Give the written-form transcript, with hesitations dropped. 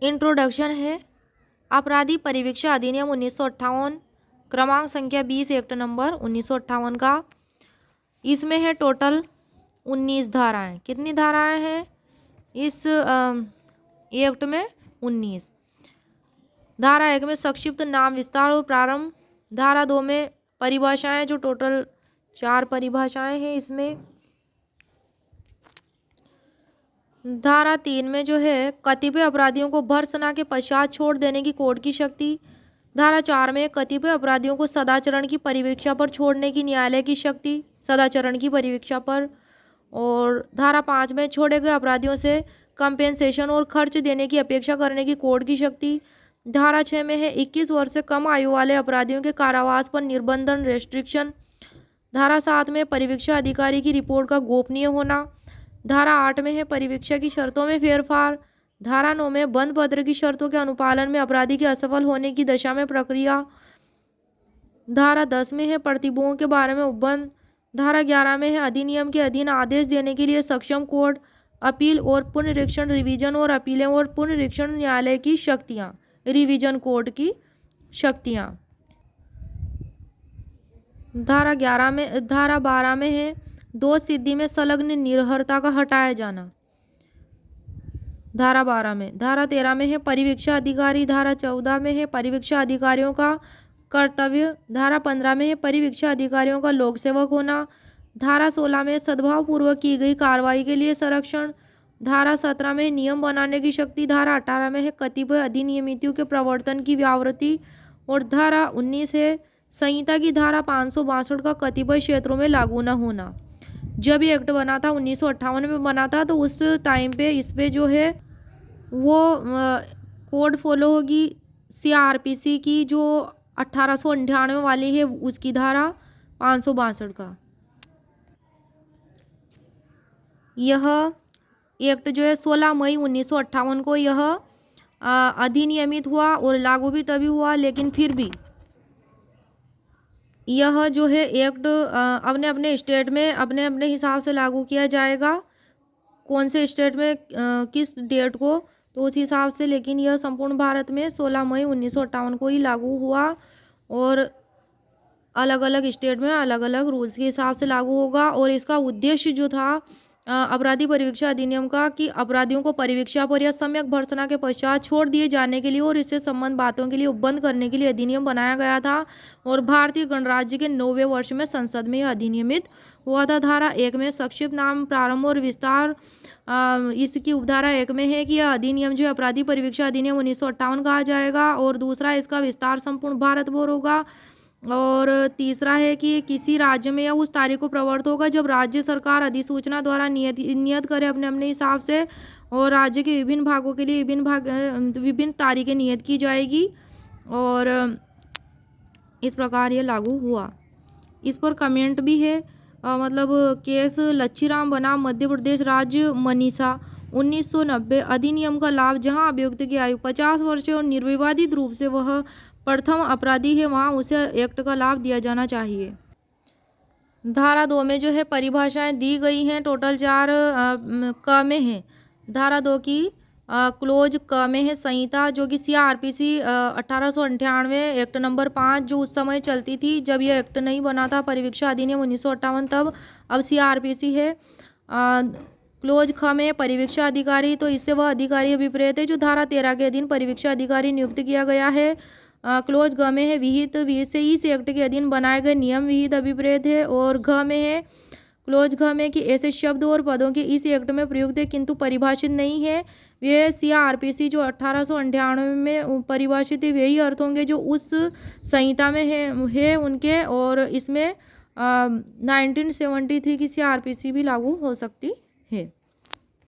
Introduction है। आपराधिक परिवीक्षा अधिनियम 1958 क्रमांक संख्या 20 एक्ट नंबर 1958 का। इसमें है टोटल 19 धाराएं। कितनी धाराएं हैं इस एक्ट में? 19। धारा 1 में संक्षिप्त नाम विस्तार और प्रारंभ। धारा 2 में परिभाषाएं, जो टोटल 4 परिभाषाएं हैं इसमें। धारा 3 में जो है कतिपय अपराधियों को भर्त्सना के पश्चात छोड़ देने की कोर्ट की शक्ति। धारा 4 में कतिपय अपराधियों को सदाचरण की परिवीक्षा पर छोड़ने की न्यायालय की शक्ति, सदाचरण की परिवीक्षा पर। और धारा 5 में छोड़े गए अपराधियों से कंपेंसेशन और खर्च देने की अपेक्षा करने की कोर्ट की शक्ति। धारा 6 में है 21 वर्ष से कम आयु वाले अपराधियों के कारावास पर निर्बंधन, रेस्ट्रिक्शन। धारा 7 में परिवीक्षा अधिकारी की रिपोर्ट का गोपनीय होना। धारा 8 में है परिवीक्षा की शर्तों में फेरफार। धारा 9 में बंद पत्र की शर्तों के अनुपालन में अपराधी के असफल होने की दशा में प्रक्रिया। धारा 10 में है प्रतिबंधों के बारे में उपबंध। धारा 11 में है अधिनियम के अधीन आदेश देने के लिए सक्षम कोर्ट, अपील और पुनरीक्षण, रिवीजन और अपीलें और पुनरीक्षण न्यायालय की शक्तियां, रिवीजन कोर्ट की शक्तियां। धारा 12 में है दोष सिद्धि में संलग्न निर्भरता का हटाया जाना। धारा 12 में। धारा 13 में है परिवीक्षा अधिकारी। धारा 14 में है परिवीक्षा अधिकारियों का कर्तव्य। धारा 15 में है परिवीक्षा अधिकारियों का लोक सेवक होना। धारा 16 में सद्भाव पूर्वक की गई कार्रवाई के लिए संरक्षण। धारा 17 में नियम बनाने की शक्ति। धारा 18 में है कतिपय अधिनियमितियों के प्रवर्तन की व्यावृत्ति। और धारा 19 है संहिता की धारा 562 का कतिपय क्षेत्रों में लागू न होना। जब ये एक्ट बना था 1958 में बना था, तो उस टाइम पे इस पे जो है वो कोड फॉलो होगी CRPC की, जो 1898 वाली है, उसकी धारा 562 का। यह एक्ट जो है 16 मई 1958 को यह अधिनियमित हुआ और लागू भी तभी हुआ, लेकिन फिर भी यह जो है एक्ट अपने अपने स्टेट में अपने अपने हिसाब से लागू किया जाएगा, कौन से स्टेट में किस डेट को, तो उस हिसाब से। लेकिन यह संपूर्ण भारत में 16 मई 1958 को ही लागू हुआ और अलग अलग स्टेट में अलग अलग रूल्स के हिसाब से लागू होगा। और इसका उद्देश्य जो था अपराधी परिवीक्षा अधिनियम का, कि अपराधियों को परिवीक्षा पर या सम्यक भर्त्सना के पश्चात छोड़ दिए जाने के लिए और इससे संबंध बातों के लिए उपबंध करने के लिए अधिनियम बनाया गया था। और भारतीय गणराज्य के 9वें वर्ष में संसद में यह अधिनियमित हुआ था। धारा 1 में संक्षिप्त नाम, प्रारंभ और विस्तार। इसकी उपधारा 1 में है कि यह अधिनियम जो है अपराधी परिवीक्षा अधिनियम 1958 कहा जाएगा। और दूसरा, इसका विस्तार संपूर्ण भारत भर होगा। और तीसरा है कि किसी राज्य में या उस तारीख को प्रवर्त होगा जब राज्य सरकार अधिसूचना द्वारा नियत करे अपने अपने हिसाब से, और राज्य के विभिन्न भागों के लिए विभिन्न तारीखें नियत की जाएगी। और इस प्रकार ये लागू हुआ। इस पर कमेंट भी है, मतलब केस लच्छीराम बनाम मध्य प्रदेश राज्य मनीषा 1990। अधिनियम का लाभ जहां अभियुक्त की आयु 50 वर्ष है और निर्विवादित रूप से वह प्रथम अपराधी है, वहां उसे एक्ट का लाभ दिया जाना चाहिए। धारा 2 में जो है परिभाषाएं दी गई हैं, टोटल 4 क में है। धारा 2 की क्लोज क में है संहिता, जो कि CRPC 1898 एक्ट नंबर 5 जो उस समय चलती थी जब यह एक्ट नहीं बना था परिवीक्षा अधिनियम 1958, तब अब CRPC है। क्लोज ख में परिवीक्षा अधिकारी, तो इससे वह अधिकारी अभिप्रेत है जो धारा 13 के अधीन परिवीक्षा अधिकारी नियुक्त किया गया है। क्लोज ग में है विहित, विहित से इस एक्ट के अधीन बनाए गए नियम विहित अभिप्रेत है। और घ में है क्लोज घ में कि ऐसे शब्द और पदों के इस एक्ट में प्रयुक्त है किंतु परिभाषित नहीं है, वे CRPC जो 1898 में परिभाषित है वही अर्थ होंगे जो उस संहिता में है उनके। और इसमें 1973 की CRPC भी लागू हो सकती